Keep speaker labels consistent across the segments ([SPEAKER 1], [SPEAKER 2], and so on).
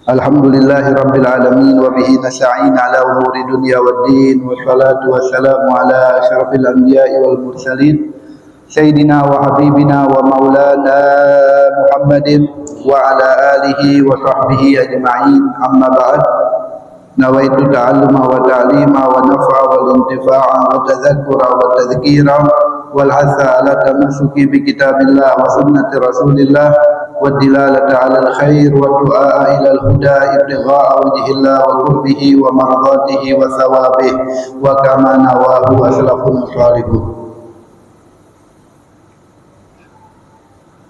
[SPEAKER 1] Alhamdulillahi Rabbil Alamin wa bihi nasta'in ala umuri dunya waddin wa salatu wassalamu ala asyrafil anbiya'i wal mursalin Sayyidina wa habibina wa maulana Muhammadin wa ala alihi wa sahbihi ajma'in amma ba'd nawaitu ta'alluma wa ta'lima wa naf'a wal intifa'a wa tadhakkura wa tadhkira wal hasa ala tamassuki bi kitabillah wa sunnati rasulillah والدلالة على الخير والدعاء إلى الهدى ابتغاء وجه الله وقربه ومرضاته وثوابه وكما نواه أسلافنا الصالحون.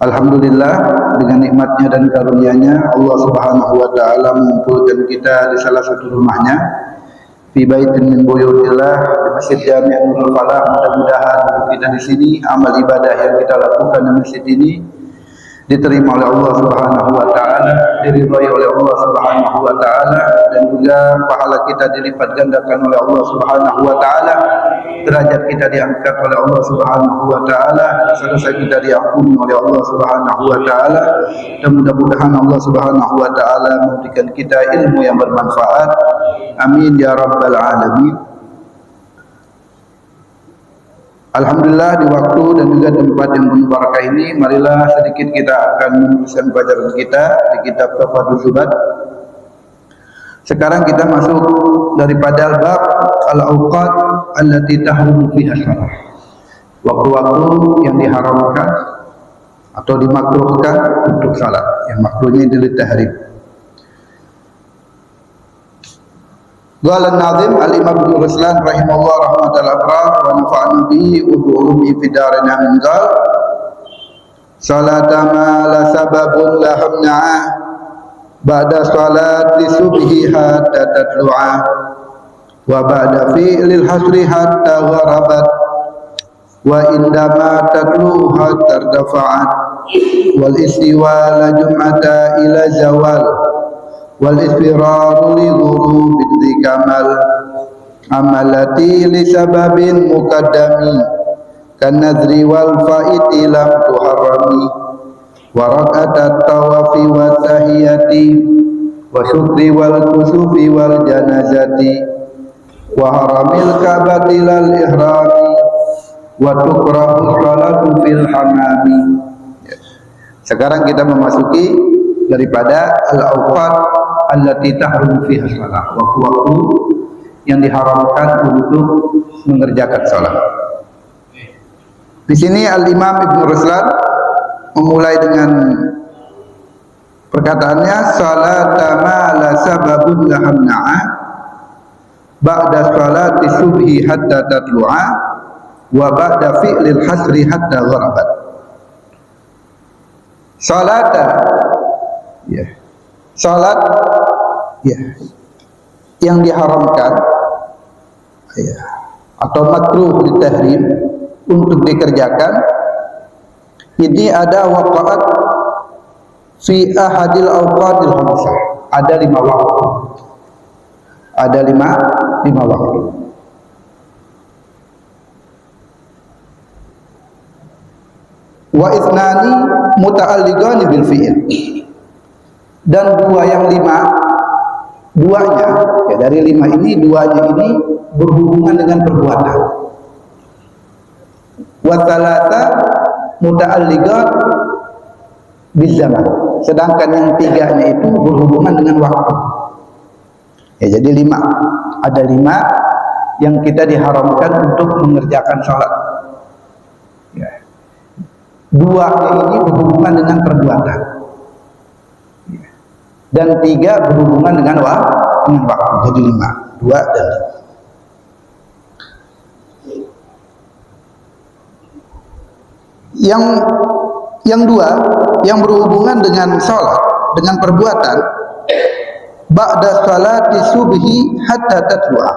[SPEAKER 1] Alhamdulillah, dengan nikmatnya dan karunia-Nya Allah Subhanahu wa taala mengumpulkan kita di salah satu rumahnya fi baitin min buyutillah, di Masjid Jami' Nurul Falah. Mudah-mudahan kita di sini amal ibadah yang kita lakukan di masjid ini diterima oleh Allah Subhanahu wa taala, diridhai oleh Allah Subhanahu wa taala, dan juga pahala kita dilipat gandakan oleh Allah Subhanahu wa taala, derajat kita diangkat oleh Allah Subhanahu wa taala, dosa-dosa kita diampuni oleh Allah Subhanahu wa taala, dan mudah-mudahan Allah Subhanahu wa taala memberikan kita ilmu yang bermanfaat. Amin ya rabbal alamin. Alhamdulillah, di waktu dan juga tempat yang penuh barakah ini, marilah sedikit kita akan meneruskan pelajaran kita di kitab Tafadul Zubat. Sekarang kita masuk daripada bab al-awqat allati tahrumu fiha shalah, waktu-waktu yang diharamkan atau dimakruhkan untuk salat, yang makruhnya adalah tahrim. Qala an-nazim al-imam Ibnu Ruslan rahimahullah rahmatal abrar wa nafa'ana bihi wa bi ulumi fi darin amin qal salata ma la sababun la hamna'a ba'da salati subhi hatta tatlu'a wa ba'da fi'lil hasri hatta gharabat wa indama tatluha tardafa'at wal istiwa la jum'ata ila zawal wal isfiraru li ghurubin dhi kamal amalati li sababin muqaddami kan nadri wal faiti lam tuharrami wa rak'atat tawafi wa tahiyati wa syukri wal kusufi wal janazati wa haramil ka'bati lal ihrami wa tukrahu salatu fil hamami. Sekarang kita memasuki daripada al-awqat allati tahrumu fiha shalah, waktu-waktu yang diharamkan untuk mengerjakan salat. Di sini al-Imam Ibnu Ruslan memulai dengan perkataannya salata ma la sababun la hamna'a ba'da salati subhi hatta tatlu'a wa ba'da fi'lil hasri hatta gharabat. Salata, ya, salat, ya, yang diharamkan, ya, atau makruh ditahrim untuk dikerjakan, ini ada waqa'at fi ahadil awqatil khamsah, ada 5 waktu, ada 5 waktu. Wa ithnani muta'alliqani bil fi'il, dan duanya, ya, dari 5 ini, duanya ini berhubungan dengan perbuatan. Wa thalatha muta'alliqat bil zaman, sedangkan yang 3-nya itu berhubungan dengan waktu. Ya, jadi 5, ada 5 yang kita diharamkan untuk mengerjakan salat. Ya. 2-nya ini berhubungan dengan perbuatan, dan 3 berhubungan dengan waktu. Jadi 5, 2 dan 5. Yang 2 yang berhubungan dengan salat, dengan perbuatan, ba'da salati subhi hatta tatlu'a,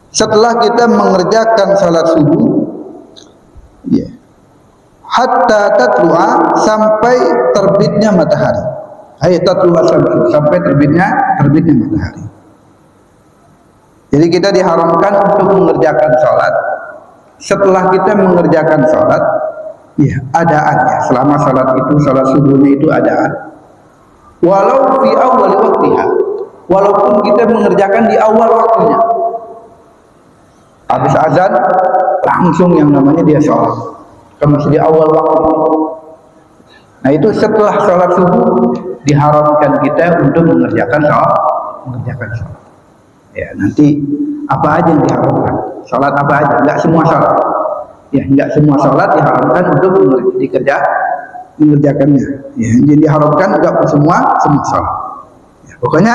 [SPEAKER 1] setelah kita mengerjakan salat subuh, ya, hatta tatlu'a, sampai terbitnya matahari. Tatlu'a sampai terbitnya matahari. Jadi kita diharamkan untuk mengerjakan salat. Setelah kita mengerjakan salat, ya, adaannya selama salat itu, salat subuhnya itu adaan. walau fi awal waktiha, walaupun kita mengerjakan di awal waktunya. Habis azan langsung yang namanya dia sholat, kan masih di awal waktu. Nah itu setelah sholat subuh diharamkan kita untuk mengerjakan sholat. Ya nanti apa aja yang diharamkan? Sholat apa aja? Enggak semua sholat. Ya enggak semua sholat diharamkan untuk mengerjakannya. Ya, jadi diharamkan enggak semua sholat. Ya, pokoknya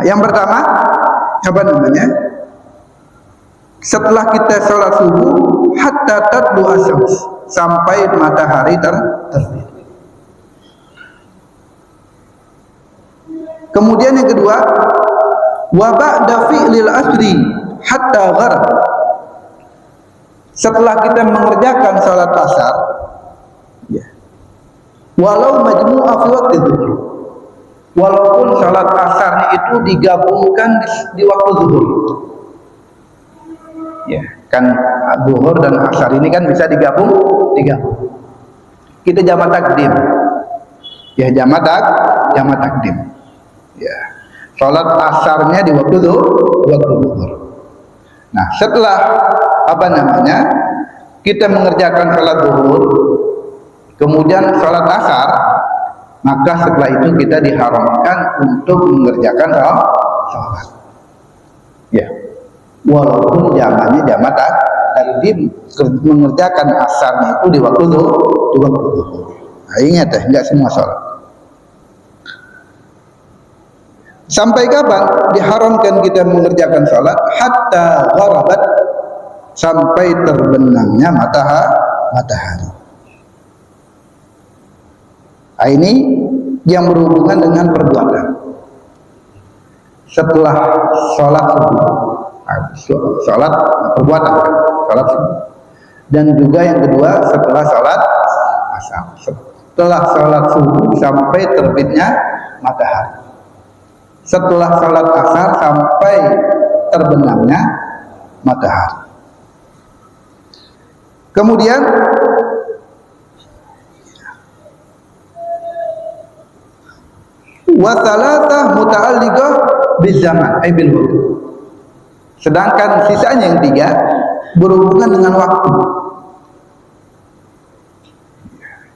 [SPEAKER 1] yang pertama apa namanya? Setelah kita sholat subuh hatta tatlu asyams, sampai matahari terbit. Kemudian yang kedua, wa ba'da fi'lil asri hatta gharab. Setelah kita mengerjakan salat asar, ya, walau majmu'ah fi waktu zuhur, walaupun salat asarnya itu digabungkan di waktu zuhur, ya kan zuhur dan asar ini kan bisa digabung. Kita jamak takdim, ya jamak takdim. Ya, sholat asarnya di waktu zuhur. Nah, setelah apa namanya kita mengerjakan sholat zuhur, kemudian sholat asar, maka setelah itu kita diharamkan untuk mengerjakan sholat. Ya, walaupun jamaknya jamak takdim, mengerjakan asarnya itu di waktu zuhur. Nah, ingat ya, enggak semua sholat. Sampai kapan diharamkan kita mengerjakan salat? Hatta gharabat, sampai terbenamnya matahari. Nah, ini yang berhubungan dengan perbuatan. Setelah salat subuh, salat perbuatan, salat subuh. Dan juga yang kedua setelah salat asar. Setelah salat subuh sampai terbitnya matahari. Setelah salat asar sampai terbenamnya matahari. Kemudian wa thalathah muta'alliqah bizaman ay bil waktu. Sedangkan sisanya yang tiga berhubungan dengan waktu.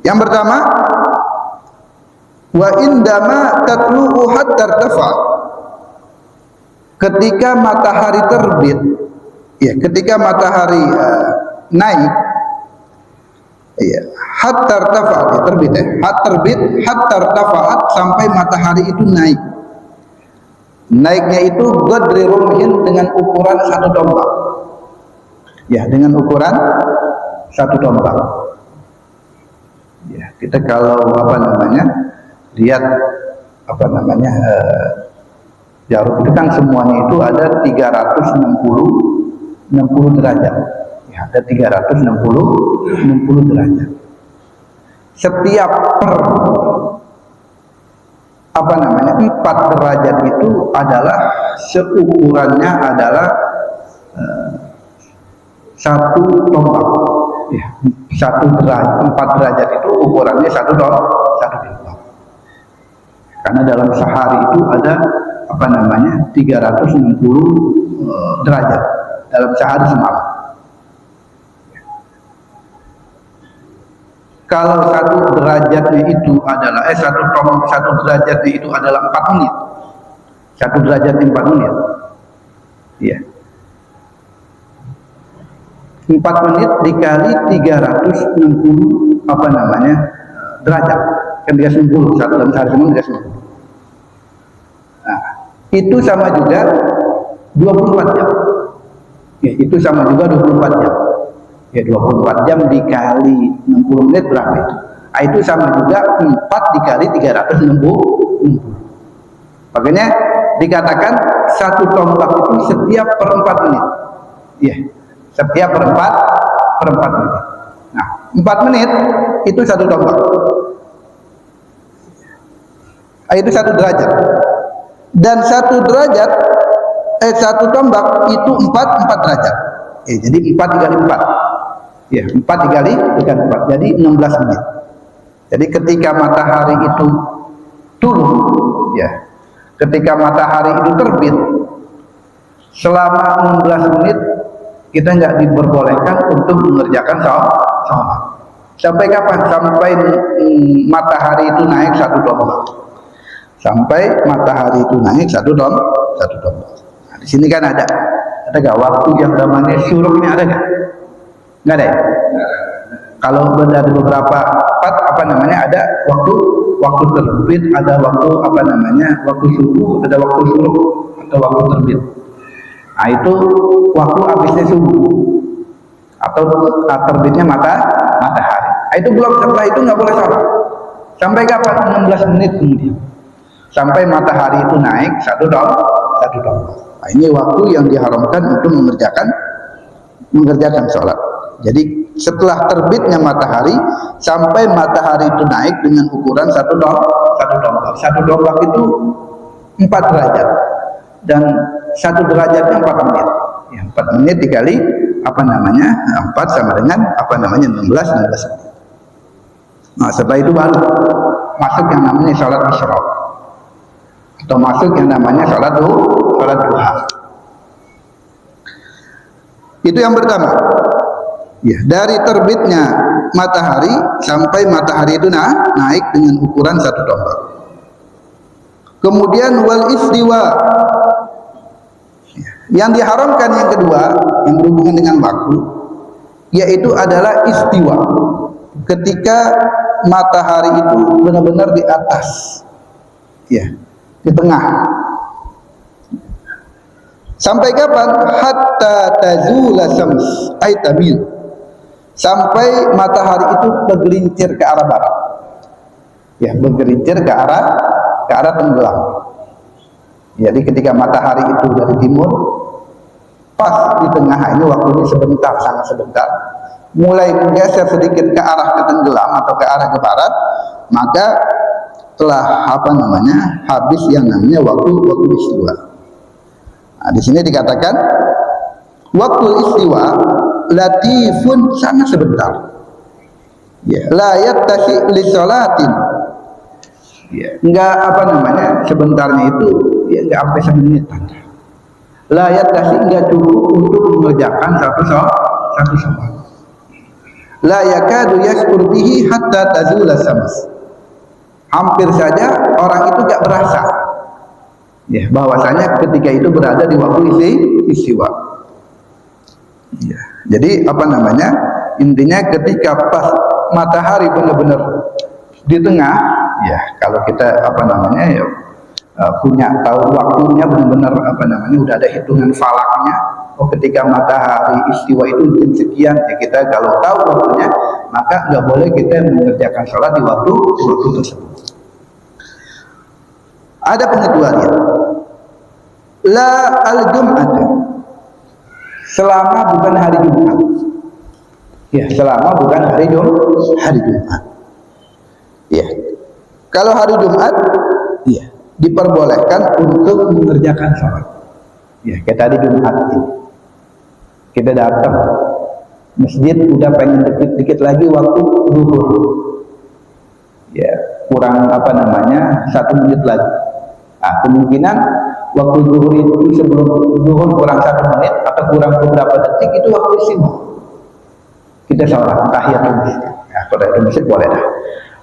[SPEAKER 1] Yang pertama, wa indama tatlu'u hatta irtafa, ketika matahari terbit, ya ketika matahari naik, ya hatta irtafa, ya, terbit ya, hatta irtafa'at, sampai matahari itu naik. Naiknya itu qadri rumhin, dengan ukuran satu tombak. Ya, dengan ukuran satu tombak. Ya, kita kalau apa namanya lihat apa namanya jarum itu kan semuanya itu ada 360 derajat. Ya, ada 360 derajat. Setiap per apa namanya 4 derajat itu adalah seukurannya adalah satu tombak. Ya, 1 derajat, 4 derajat itu ukurannya satu tombak. Karena dalam sehari itu ada apa namanya 360 derajat dalam sehari semalam. Kalau satu derajatnya itu adalah satu derajatnya itu adalah 4 menit. Satu derajatnya 4 menit. Iya. 4 menit dikali 360 apa namanya derajat. Kan 360, satu dalam sehari semua 360. Nah, itu sama juga 24 jam. Ya, itu sama juga 24 jam. Ya, 24 jam dikali 60 menit berapa itu? Nah, itu sama juga 4 dikali 360. Makanya dikatakan satu tombak itu setiap per 4 menit. Ya, setiap per 4 menit. Nah, 4 menit itu satu tombak. Itu 1 derajat, dan 1 derajat satu tombak itu 4 derajat. Jadi 4 dikali 4, ya 4 dikali 4, jadi 16 menit. Jadi ketika matahari itu dulu, ya, ketika matahari itu terbit, selama 16 menit kita nggak diperbolehkan untuk mengerjakan sholat. Sampai kapan? Sampai matahari itu naik 1 tombak. Sampai matahari itu naik 1 tombak. Nah, di sini kan ada nggak waktu yang namanya syuruk ini, ada nggak? Nggak ada ya? Kalau ada beberapa tempat ada waktu terbit, ada waktu waktu subuh, ada waktu syuruk, atau waktu terbit. Nah, itu waktu habisnya subuh atau terbitnya matahari. Nah, itu belum, setelah itu nggak boleh sholat. Sampai kapan? 16 menit kemudian. Sampai matahari itu naik 1 tombak. Nah, ini waktu yang diharamkan untuk mengerjakan sholat. Jadi setelah terbitnya matahari sampai matahari itu naik dengan ukuran 1 tombak. 1 tombak itu 4 derajat, dan 1 derajatnya 4 menit. Ya, 4 menit dikali 4 sama dengan 16 menit. Nah, setelah itu baru masuk yang namanya sholat isyraq, atau masuk yang namanya sholat duha. Itu yang pertama. Ya, dari terbitnya matahari sampai matahari itu naik dengan ukuran 1 tombak. Kemudian wal istiwa. Yang diharamkan yang kedua yang berhubungan dengan waktu, yaitu adalah istiwa. Ketika matahari itu benar-benar di atas, ya, di tengah. Sampai kapan? Hatta tazula syams ay tamil. Sampai matahari itu bergelincir ke arah barat. Ya, bergelincir ke arah tenggelam. Jadi ketika matahari itu dari timur, pas di tengah, ini waktunya sebentar, sangat sebentar, mulai menggeser sedikit ke arah ke tenggelam atau ke arah ke barat, maka telah habis yang namanya waktu istiwa. Nah, di sini dikatakan waktu istiwa latifun, sangat sebentar. Ya, la yattasi li sholatin. Ya, enggak sebentarnya itu ya enggak sampai semenit. La yattasi, enggak cukup untuk mengerjakan satu sholat. La yakadu yashkur bihi hatta tazula syams. Hampir saja orang itu enggak berasa, ya, bahwasanya ketika itu berada di waktu istiwa. Ya, jadi intinya ketika pas matahari benar-benar di tengah, ya, kalau kita punya tahu waktunya benar-benar udah ada hitungan falaknya. Oh, ketika matahari istiwa itu jam sekian, ya, kita kalau tahu waktunya, maka nggak boleh kita mengerjakan sholat di waktu tersebut. Ada pengecualian. La al-jum'at, selama bukan hari Jumat. Ya, selama bukan hari Jumat. Ya. Kalau hari Jumat, ya, diperbolehkan untuk mengerjakan sholat. Ya, kayak tadi Jumat ini, kita datang masjid, udah pengen dikit lagi waktu zuhur. Ya, kurang 1 menit lagi. Nah, kemungkinan waktu zuhur itu sebelum zuhur kurang 1 menit atau kurang beberapa detik, itu waktu istiwa. Kita sholat tahiyatul masjid. Ya, tahiyatul masjid boleh dah.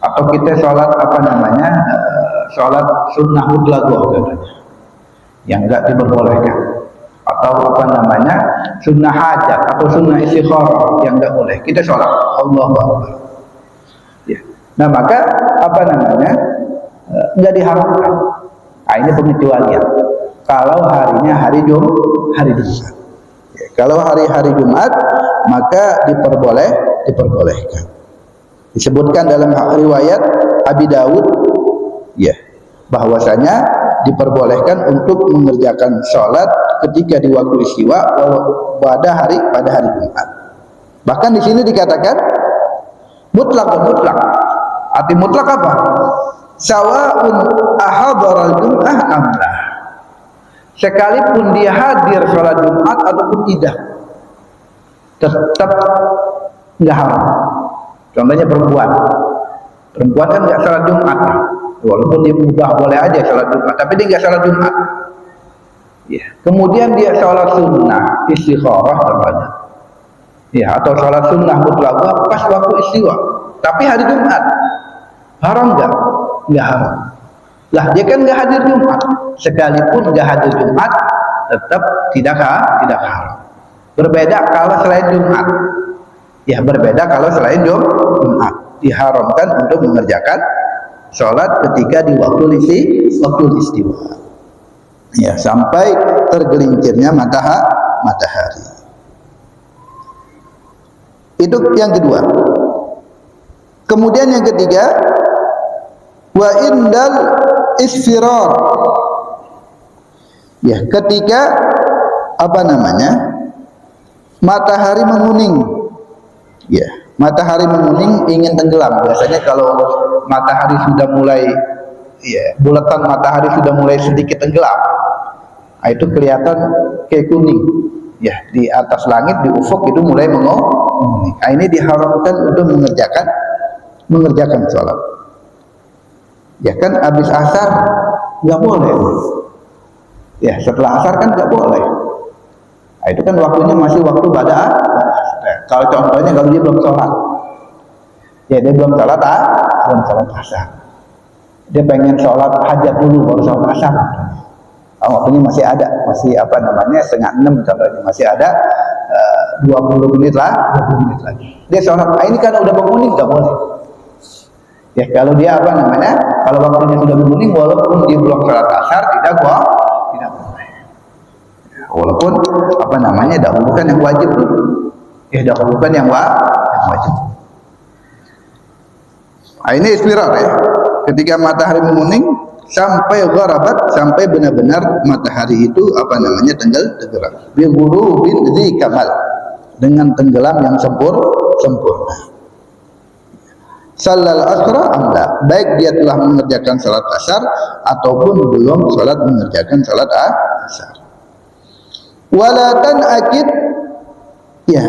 [SPEAKER 1] Atau kita sholat sholat sunnah mutlaqqah katanya, yang enggak diperbolehkan. Atau sunnah hajat atau sunnah istikharah, yang enggak boleh. Kita sholat Allahu Akbar. Ya. Nah, maka enggak diharamkan. Nah, ini pengecualian. Kalau harinya hari Jumat. Ya, kalau hari Jumat, maka diperbolehkan. Disebutkan dalam riwayat Abi Dawud, ya, bahwasanya diperbolehkan untuk mengerjakan sholat ketika di waktu istiwa pada hari Jumat. Bahkan di sini dikatakan mutlak. Arti mutlak apa? Sawa'un ahadharal jum'ah amlah. Sekalipun dia hadir sholat Jumat ataupun tidak, tetap nggak haram. Contohnya perempuan kan nggak sholat Jumat walaupun dia mubah boleh aja sholat Jumat, tapi dia nggak sholat Jumat. Ya. Kemudian dia sholat sunnah istikharah namanya. Ya, atau sholat sunnah mutlak pas waktu istiwa, tapi hari Jumat, haram nggak? Nggak haram. Lah dia kan nggak hadir Jumat, sekalipun nggak hadir Jumat, tetap tidak haram. Berbeda kalau selain Jumat. Ya berbeda kalau selain Jumat, diharamkan untuk mengerjakan sholat ketika di waktu istiwa. Ya, sampai tergelincirnya matahari. Itu yang kedua. Kemudian yang ketiga, wa indal isfirar. Ya, ketika matahari menguning. Ya, matahari menguning ingin tenggelam. Biasanya kalau matahari sudah mulai bulatan matahari sudah mulai sedikit tenggelam, itu kelihatan kayak kuning. Ya, di atas langit di ufuk itu mulai menguning. Ini diharamkan untuk mengerjakan sholat. Ya kan habis asar nggak boleh. Ya, setelah asar kan nggak boleh. Itu kan waktunya masih waktu pada. Kalau contohnya kalau dia belum sholat, ya dia belum sholat asar, dia pengen sholat hajat dulu baru sholat asar. Waktunya masih ada, masih 5:30 contohnya, masih ada 20 menit lagi. Dia sholat, ini kan udah menguning nggak boleh. Ya kalau dia kalau waktunya sudah menguning walaupun dia belum sholat asar tidak boleh. Walaupun dahulukan yang wajib dulu. Ya dahulukan yang wajib. Ini isfirar ya. Ketika matahari menguning sampai gharabat, sampai benar-benar matahari itu tenggelam. Bi ghurubin dzi kamal, dengan tenggelam yang sempurna. Shallal asra amla, baik dia telah mengerjakan salat asar ataupun belum mengerjakan salat asar. Wala tan'akid, ya,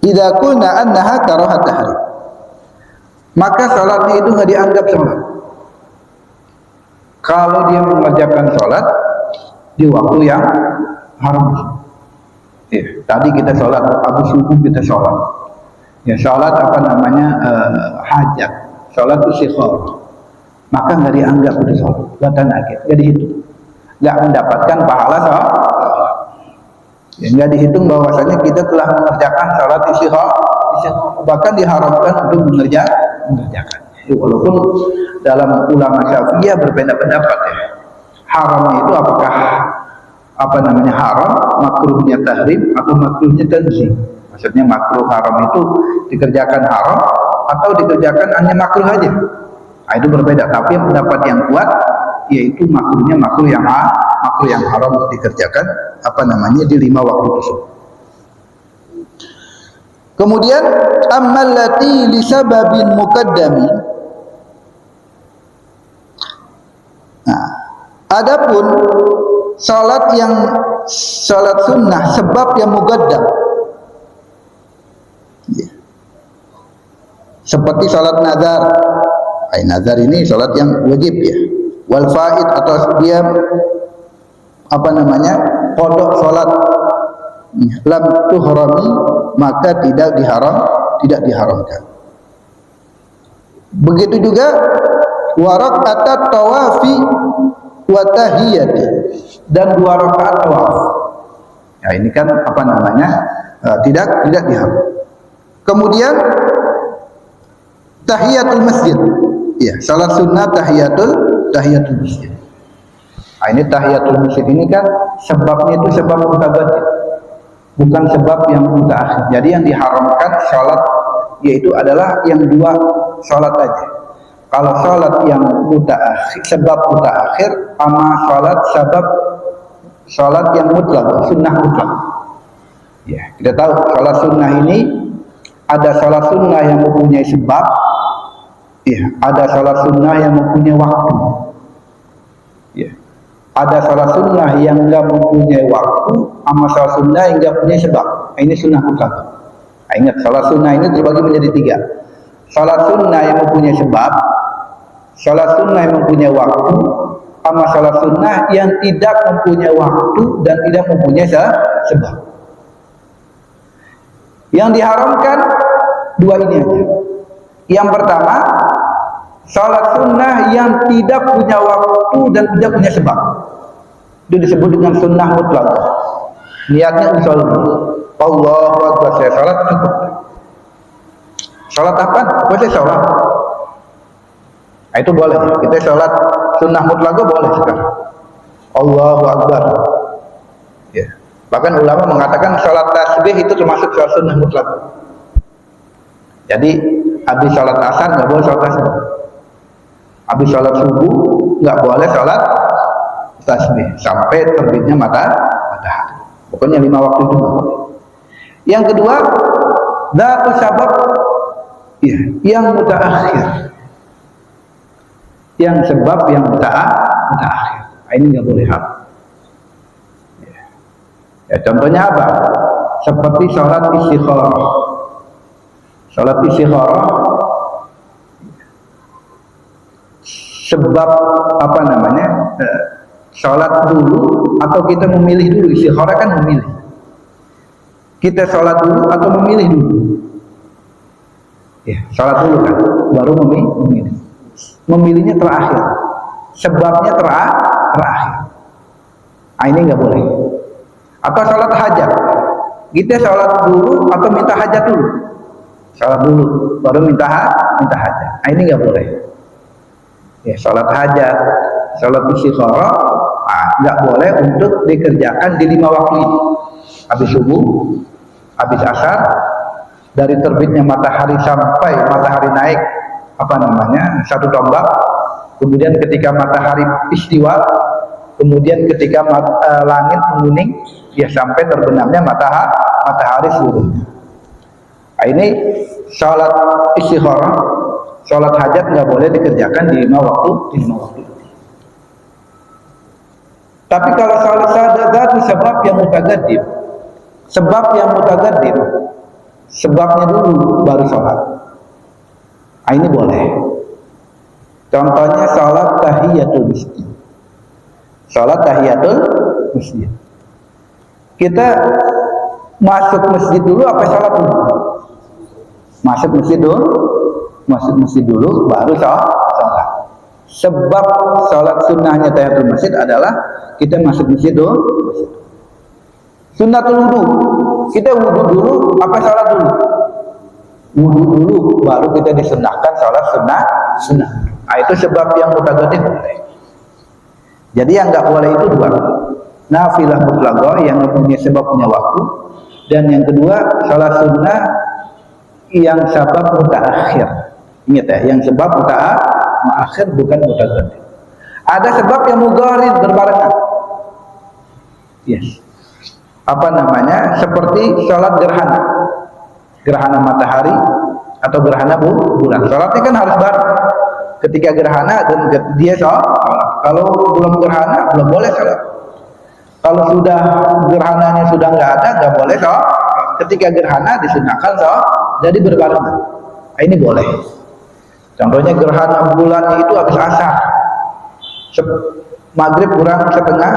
[SPEAKER 1] idza kunna annaha karahat tahrim, maka salatnya itu nggak dianggap salat kalau dia mengerjakan salat di waktu yang haram. Ya, tadi kita salat habis subuh, kita salat, ya salat hajat, salat istikharah, maka nggak dianggap itu salat. Watan akid nggak dihitung, nggak mendapatkan pahala salat. Ya, nggak dihitung bahwasanya kita telah mengerjakan salat istikharah, bahkan diharamkan untuk mengerjakan. Walaupun dalam ulama Syafi'iyah berbeda pendapat ya. Haramnya itu apakah haram, makruhnya tahrim atau makruhnya tanzih. Maksudnya makruh haram itu dikerjakan haram atau dikerjakan hanya makruh aja. Itu berbeda. Tapi pendapat yang kuat yaitu makruhnya makruh yang haram dikerjakan di 5 waktu tersebut. Kemudian ammallati li sababin muqaddami. Nah, adapun salat sunnah sebab yang muqaddam. Ya. Seperti salat nazar. Nazar ini salat yang wajib ya. Wal faid atau dia qada salat lam tuhrami, maka tidak diharamkan. Begitu juga waraqatat tawafi wa tahiyati, dan 2 rakaat tawaf. Ya ini kan tidak diharam. Kemudian tahiyatul masjid. Ya, salat sunnah tahiyatul masjid. Ini tahiyatul masjid ini kan sebabnya itu sebab mutabadir, bukan sebab yang mutaakhir. Jadi yang diharamkan salat yaitu adalah yang 2 salat aja. Kalau salat yang mutaakhir, sebab mutaakhir, sama salat yang mutlak, sunnah mutlak. Ya, kita tahu salat sunnah ini ada salat sunnah yang mempunyai sebab, ya, ada salat sunnah yang mempunyai waktu. Ya. Ada salat sunnah yang enggak mempunyai waktu, sama salat sunnah yang enggak punya sebab. Ini sunnah mutlak. Ingat, salat sunnah ini terbagi menjadi 3. Salat sunnah yang mempunyai sebab, Salat sunnah yang mempunyai waktu sama salat sunnah yang tidak mempunyai waktu dan tidak mempunyai sebab. Yang diharamkan dua ini aja. Yang pertama, salat sunnah yang tidak punya waktu dan tidak punya sebab. Itu disebut dengan sunnah mutlak. Niatnya usul Allahu Akbar, saya salat cukup. Salat apa? Boleh salat. Nah, itu boleh. Kita salat sunnah mutlak boleh sekarang. Allahu Akbar. Ya. Bahkan ulama mengatakan salat tasbih itu termasuk salat sunnah mutlak. Jadi habis salat asar nggak boleh salat tasbih. Habis salat subuh nggak boleh salat tasbih sampai terbitnya matahari. Pokoknya 5 waktu itu. Yang kedua, dzatu sabab ya, yang mutaakhir. Yang sebab yang mutaakhir. Ini nggak boleh hal. Ya, contohnya apa? Seperti sholat istikharah. Sholat istikharah sebab apa namanya? Sholat dulu atau kita memilih dulu. Istikharah kan memilih. Kita sholat dulu atau memilih dulu. Ya, sholat dulu kan, baru memilih. Memilihnya terakhir. Sebabnya terakhir. Nah, ini nggak boleh. Atau sholat hajat, kita sholat dulu atau minta hajat dulu? Sholat dulu baru minta hajat. Nah, ini nggak boleh. Ya, sholat hajat, sholat istikharah nggak boleh untuk dikerjakan di 5 waktu ini. Habis subuh, habis asar, dari terbitnya matahari sampai matahari naik apa namanya 1 tombak, kemudian ketika matahari istiwa, kemudian ketika langit menguning, ya sampai terbenamnya matahari seluruhnya. Nah, ini sholat istikharah, sholat hajat nggak boleh dikerjakan di 5 waktu. Tapi kalau sholat syahadat sebab yang mutaqaddim, sebabnya dulu baru sholat. Nah, ini boleh. Contohnya sholat tahiyatul masjid. Sholat tahiyatul masjid. Kita masuk masjid dulu apa sholat dulu? Masuk masjid dulu baru sholat. Sebab sholat sunnahnya tahiyatul masjid adalah kita masuk masjid dulu. Sunnatul wudu, kita wudu dulu apa sholat dulu? Wudu dulu baru kita disunnahkan sholat sunnah. Nah, itu sebab yang mutaqaddim boleh. Jadi yang nggak boleh itu dua, nafilah mutlaqah yang mempunyai sebab punya waktu, dan yang kedua sholat sunnah yang sebab mutaakhir. Ingat ya, yang sebab mutaakhir bukan mutaqaddim. Ada sebab yang mudharid berbarengan. Yes. Apa namanya? Seperti sholat gerhana matahari atau gerhana bulan. Sholatnya kan harus bareng. Ketika gerhana dan dia sholat. Kalau belum gerhana belum boleh sholat. Kalau sudah gerhananya sudah nggak ada, nggak boleh sholat. Ketika gerhana disunahkan sholat. Jadi berbarengan. Nah, ini boleh. Contohnya gerhana bulannya itu habis asar. Maghrib kurang setengah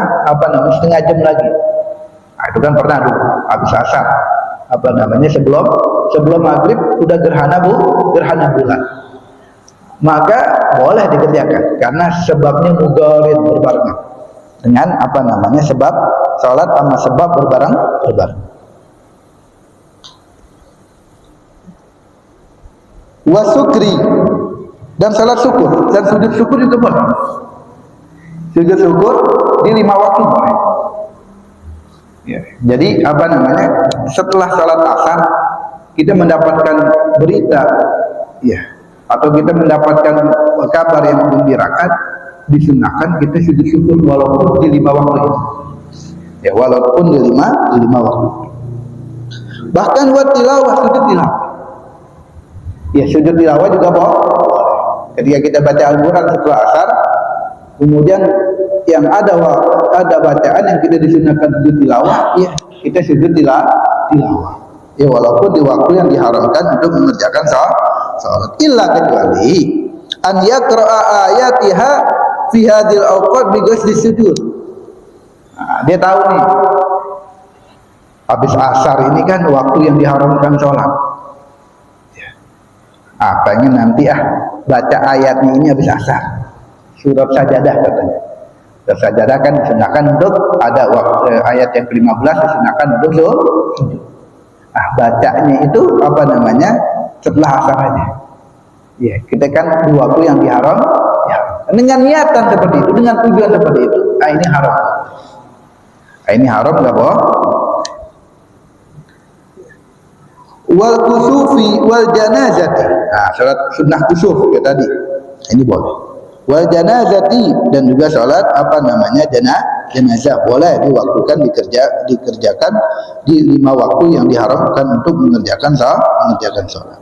[SPEAKER 1] jam lagi. Nah, itu kan pernah dulu habis asar. Apa namanya sebelum maghrib udah gerhana bulan. Maka boleh dikerjakan karena sebabnya mudharid berbarengan dengan apa namanya sebab salat sama sebab berbareng. Wa syukri, dan salat syukur dan sujud syukur juga boleh. Sujud syukur di 5 waktu boleh. Ya, jadi apa namanya? Setelah salat asar kita mendapatkan berita, ya, atau kita mendapatkan kabar yang menggembirakan, disunahkan kita sujud syukur walaupun di 5 waktu itu. Ya, walaupun di 5 waktu. Bahkan buat tilawah, sujud tilawah. Ya, sujud tilawah juga boleh. Ketika kita baca Al-Quran setelah asar, kemudian yang ada bacaan yang kita disunahkan sujud tilawah, ya kita sujud tilawah. Ya, walaupun di waktu yang diharamkan untuk mengerjakan salat. Illa kecuali an yaqra'a ayatiha fi hadhil awqat bi ghasli sujud. Nah, dia tahu nih, habis asar ini kan waktu yang diharamkan sholat. Pengen nanti baca ayatnya ini habis asar, surat Sajadah katanya. Surat Sajadah kan disunahkan untuk ada waktu, ayat yang ke-15 disunahkan untuk sujud. Bacanya itu apa namanya setelah asar aja. Ya, kita kan di waktu yang diharam, ya. Dengan niatan seperti itu, dengan tujuan seperti itu, ini haram. Ini haram nggak boh? Wal kusufi wal janazati. Salat sunnah kusuf ya tadi. Ini boleh. Wal janazati, dan juga salat apa namanya jenazah boleh diwaktukan dikerjakan di 5 waktu yang diharamkan untuk mengerjakan salat.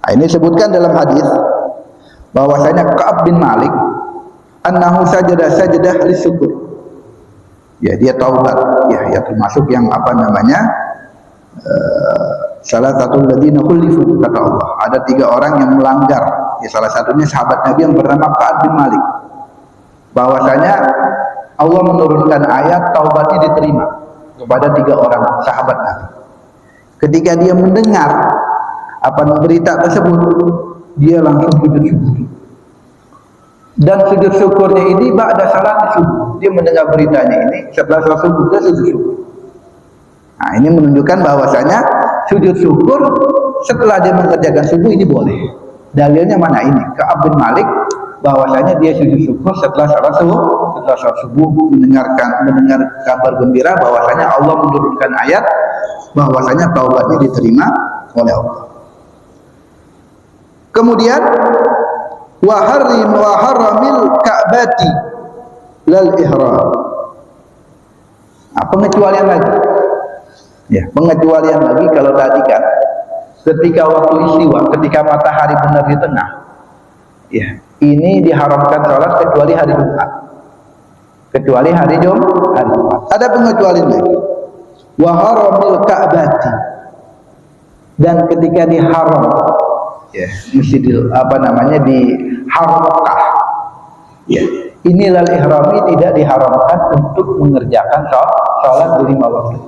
[SPEAKER 1] Ini disebutkan dalam hadis bahwasanya Ka'ab bin Malik annahu sajadah lisyukur. Ya, dia taubat. Ya termasuk yang apa namanya salah satu ladina khulifu, kata Allah. Ada 3 orang yang melanggar. Ya, salah satunya sahabat Nabi yang bernama Ka'ab bin Malik. Bahwasanya Allah menurunkan ayat taubatnya diterima kepada 3 orang sahabat Nabi. Ketika dia mendengar berita tersebut, dia langsung sujud syukur. Dan sujud syukurnya ini ba'da salat subuh. Dia mendengar beritanya ini setelah salat subuh, dia sujud syukur. Ini menunjukkan bahwasanya sujud syukur setelah dia mengerjakan subuh ini boleh. Dalilnya mana ini? Ka'ab bin Malik bahwasanya dia sujud syukur setelah salat subuh, mendengar kabar gembira bahwasanya Allah menurunkan ayat bahwasanya taubatnya diterima oleh Allah. Kemudian wa haramil ka'bati lal ihram. Pengecualian lagi. Ya, pengecualian lagi kalau tadi kan ketika waktu istiwa, ketika matahari benar di tengah. Ya, ini diharamkan sholat kecuali hari Jumat. Kecuali hari Jumat. Ada pengecualian lagi. Wa haramil ka'bati. Dan ketika diharam, ya, mesti di haram Mekah. Ya, inilah ihrami tidak diharamkan untuk mengerjakan salat di 5 waktu.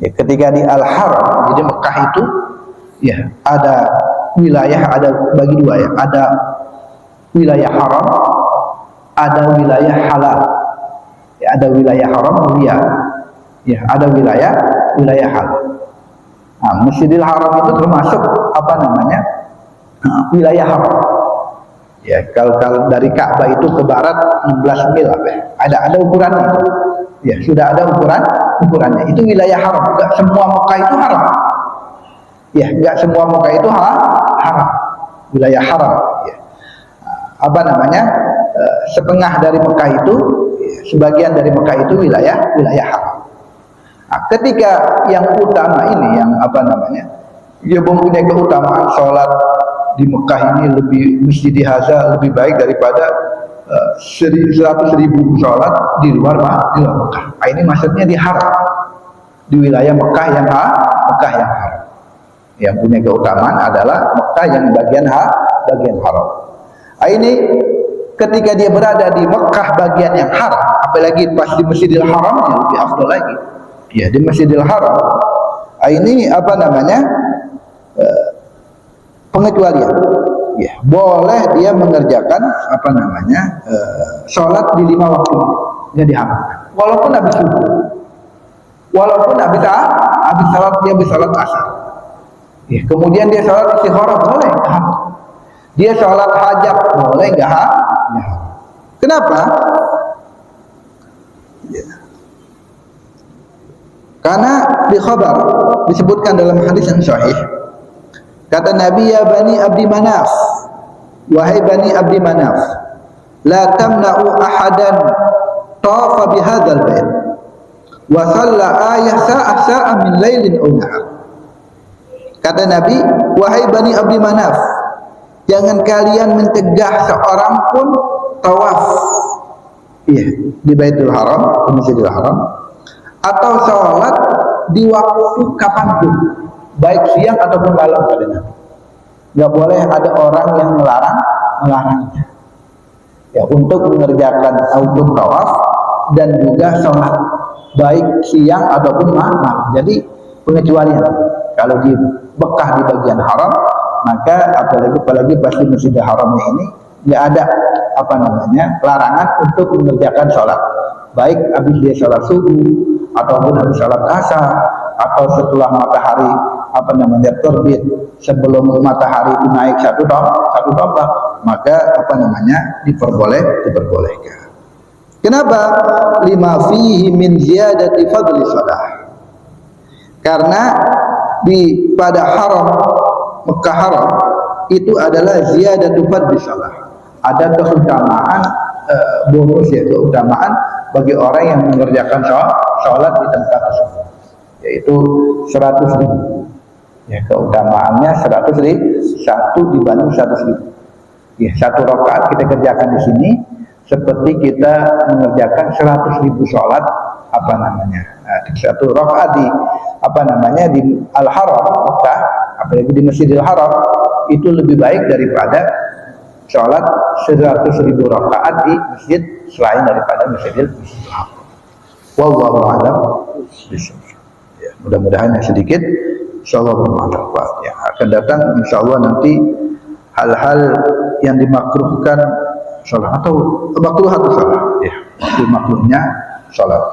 [SPEAKER 1] Ya, ketika di Al-Haram, jadi Mekah itu ya ada wilayah, ada bagi 2 ya, ada wilayah haram, ada wilayah halal. Ya, ada wilayah haram, ya, ada wilayah halal. Masjidil Haram itu termasuk wilayah haram. Ya, kalau dari Ka'bah itu ke barat 16 mil ada ukurannya itu. Ya, sudah ada ukurannya. Itu wilayah haram. Enggak semua Mekah itu haram. Ya, enggak semua Mekah itu haram. Wilayah haram. Ya. Setengah dari Mekah itu, sebagian dari Mekah itu wilayah haram. Ketika yang utama ini, yang dia mempunyai keutamaan sholat di Mekah ini Masjid Haza lebih baik daripada 100.000 sholat di luar Mekah. Ini maksudnya di haram, di wilayah Mekah yang haram. Yang punya keutamaan adalah Mekah yang bagian haram. Ini ketika dia berada di Mekah bagian yang haram, apalagi pas di Masjidil Haram, yang lebih afdal lagi. Ya, di Masjidil Haram. Ini pengecualian. Ya, boleh dia mengerjakan sholat di 5 waktu, nggak diharamkan. Walaupun habis subuh, walaupun habis salat asar. Ya, kemudian dia sholat istikharah boleh nggak? Dia sholat hajat boleh nggak? Kenapa? Ya. Karena di khabar disebutkan dalam hadis yang sahih, kata Nabi, ya Bani Abdi Manaf, wahai Bani Abdi Manaf, la tamna'u ahadan tawafa bihadzal bait wa shalla ayah sa'ah min lailin aw nahar. Kata Nabi, wahai Bani Abdi Manaf, jangan kalian mencegah seorang pun tawaf di Baitul Haram, di Masjidil Haram, atau sholat di waktu kapanpun. baik siang ataupun malam kalian. Nggak boleh ada orang yang melarangnya. Ya, untuk mengerjakan untuk tawaf dan juga sholat baik siang ataupun malam. Jadi pengecualian kalau di Mekah di bagian haram, maka apalagi pasti Masjidil Haramnya ini nggak ada larangan untuk mengerjakan sholat baik habis dia sholat subuh ataupun habis sholat asar atau setelah matahari terbit, sebelum matahari itu naik satu tombak, maka diperbolehkan. Kenapa? Lima fihi min ziyadati fadli shalah. Karena pada haram Mekah haram itu adalah ziyadatu fadli shalah. Ada keutamaan bonus, ya, keutamaan bagi orang yang mengerjakan sholat di tempat tersebut, yaitu 100.000. Ya, keutamaannya 100.000, 1 dibanding 100.000. Ya, 1 rakaat kita kerjakan di sini seperti kita mengerjakan 100.000 sholat 1 rakaat di Al-Haram Mekah, apalagi di Masjidil Haram, itu lebih baik daripada sholat 100.000 rakaat di masjid selain daripada Masjidil Haram. Wallahu a'lam bishawab. Ya, mudah-mudahan yang sedikit insyaallah bermanfaat. Ya, akan datang insyaallah nanti hal-hal yang dimakruhkan sholat atau makruh atau sholat. Ya, makruhnya sholat.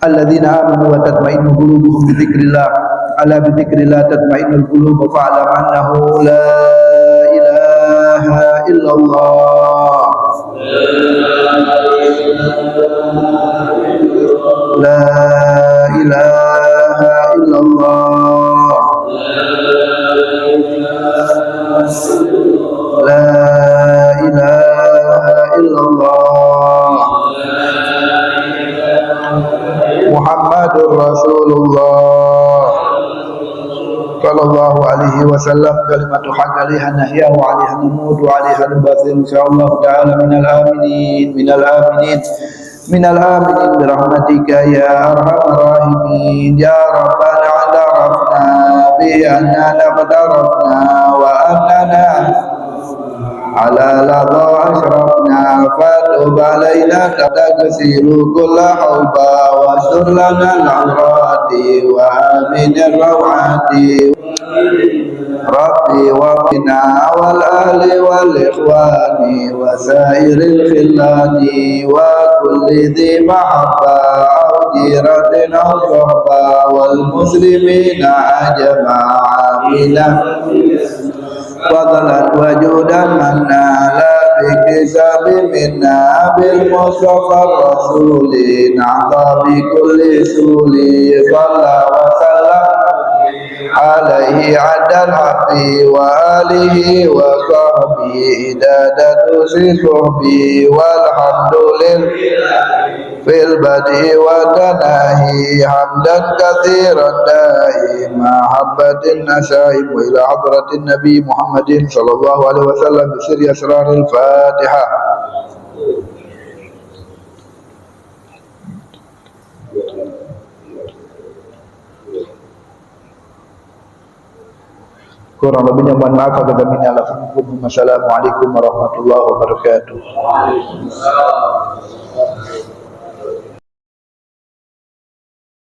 [SPEAKER 1] Alladzina amanu wa tatma'innu qulubuhum bi dzikrillah. Ala bi dzikrillah tatma'innul qulub fa'lam annahu la ilaha illallah. La ilaha illallah. La ilaha illallah. Muhammadur Rasulullah sallallahu alaihi wasallam. Kalimatu haqq 'alaiha nahya wa 'alaiha namut wa 'alaiha al-bathil insyaallah ta'ala minal aminin birahmatika ya arhamar rahimin ya rabbana 'arafna bi anna naqdarafna wa annana ala ladha ashrafna fatub alaina tagsiru kulla hawba wa surlana al-awrati wa aminir rawati Rabbi wa bina wal ahli wal ikhwani wa sairil khillani wa kulli dhi mahabba aw jiratin aw sohba wal muslimina ajma'ina fadlan wa judan manna la bikisabi minna bil mustafa rasuli na'ta bi kulli suli sallallahu wa sallam alaihi adal haqqi wa alihi wa sahbihi idadatu sihbi walhamdulillah fil badi wa tanahi hamdan katsiran dahi mahabbatin nasaim wa ila hadratin nabi Muhammadin sallallahu alaihi wasallam bi sirri asraril Fatihah. Kurang lebihnya mohon maaf apabila minna lakum. Wassalamualaikum warahmatullahi wabarakatuh.